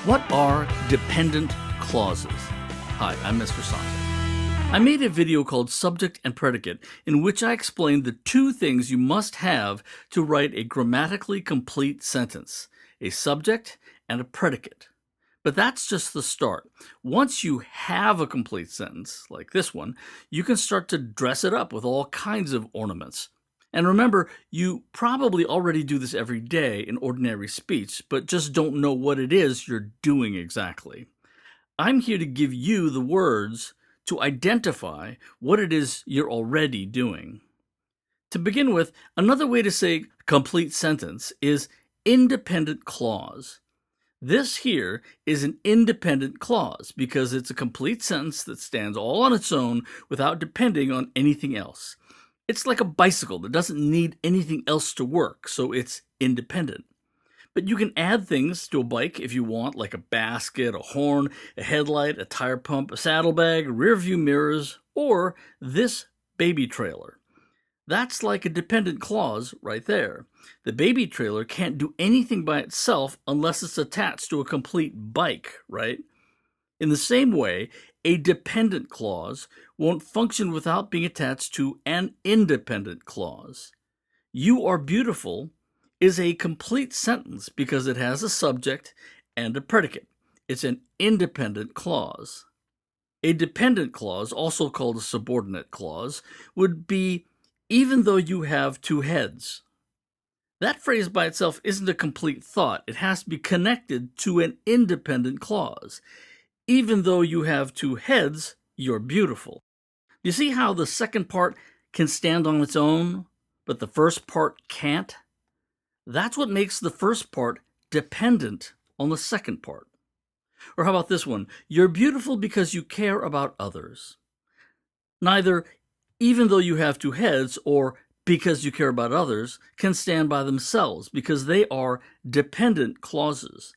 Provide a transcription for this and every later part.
What are dependent clauses? Hi, I'm Mr. Santa. I made a video called Subject and Predicate in which I explained the two things you must have to write a grammatically complete sentence, a subject and a predicate. But that's just the start. Once you have a complete sentence, like this one, you can start to dress it up with all kinds of ornaments. And remember, you probably already do this every day in ordinary speech, but just don't know what it is you're doing exactly. I'm here to give you the words to identify what it is you're already doing. To begin with, another way to say complete sentence is independent clause. This here is an independent clause because it's a complete sentence that stands all on its own without depending on anything else. It's like a bicycle that doesn't need anything else to work, so it's independent. But you can add things to a bike if you want, like a basket, a horn, a headlight, a tire pump, a saddlebag, rear view mirrors, or this baby trailer. That's like a dependent clause right there. The baby trailer can't do anything by itself unless it's attached to a complete bike, right? In the same way, a dependent clause won't function without being attached to an independent clause. You are beautiful is a complete sentence because it has a subject and a predicate. It's an independent clause. A dependent clause, also called a subordinate clause, would be even though you have two heads. That phrase by itself isn't a complete thought. It has to be connected to an independent clause. Even though you have two heads, you're beautiful. You see how the second part can stand on its own, but the first part can't? That's what makes the first part dependent on the second part. Or how about this one? You're beautiful because you care about others. Neither even though you have two heads or because you care about others can stand by themselves because they are dependent clauses.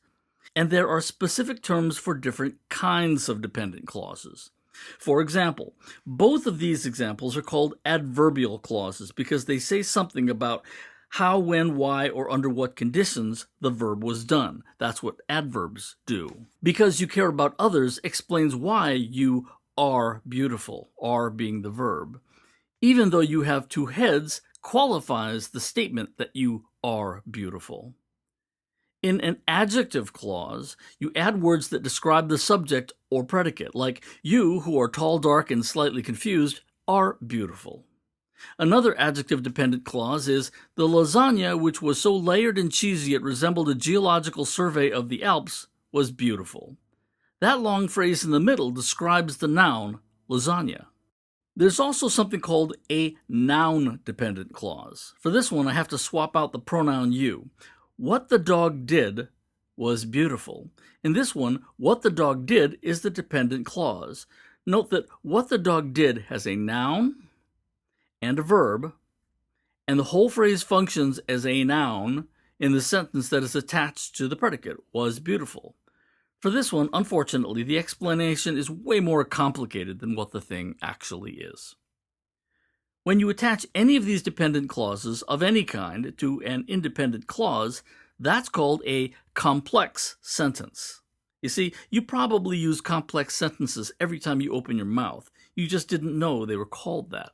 And there are specific terms for different kinds of dependent clauses. For example, both of these examples are called adverbial clauses because they say something about how, when, why, or under what conditions the verb was done. That's what adverbs do. Because you care about others explains why you are beautiful, are being the verb. Even though you have two heads qualifies the statement that you are beautiful. In an adjective clause, you add words that describe the subject or predicate, like you, who are tall, dark, and slightly confused, are beautiful. Another adjective-dependent clause is the lasagna, which was so layered and cheesy it resembled a geological survey of the Alps, was beautiful. That long phrase in the middle describes the noun lasagna. There's also something called a noun-dependent clause. For this one, I have to swap out the pronoun you. What the dog did was beautiful. In this one, what the dog did is the dependent clause. Note that what the dog did has a noun and a verb, and the whole phrase functions as a noun in the sentence that is attached to the predicate, was beautiful. For this one, unfortunately, the explanation is way more complicated than what the thing actually is. When you attach any of these dependent clauses of any kind to an independent clause, that's called a complex sentence. You see, you probably use complex sentences every time you open your mouth. You just didn't know they were called that.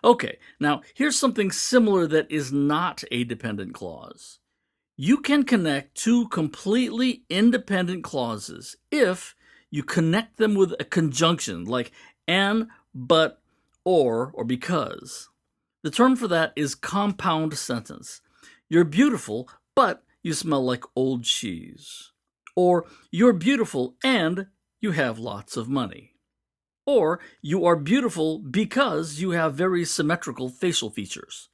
Okay, now here's something similar that is not a dependent clause. You can connect two completely independent clauses if you connect them with a conjunction like and, but, or because. The term for that is compound sentence. You're beautiful, but you smell like old cheese. Or you're beautiful and you have lots of money. Or you are beautiful because you have very symmetrical facial features.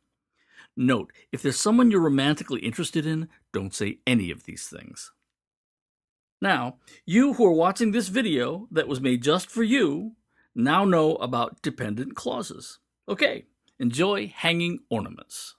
Note, if there's someone you're romantically interested in, don't say any of these things. Now, you who are watching this video that was made just for you now know about dependent clauses. Okay, enjoy hanging ornaments.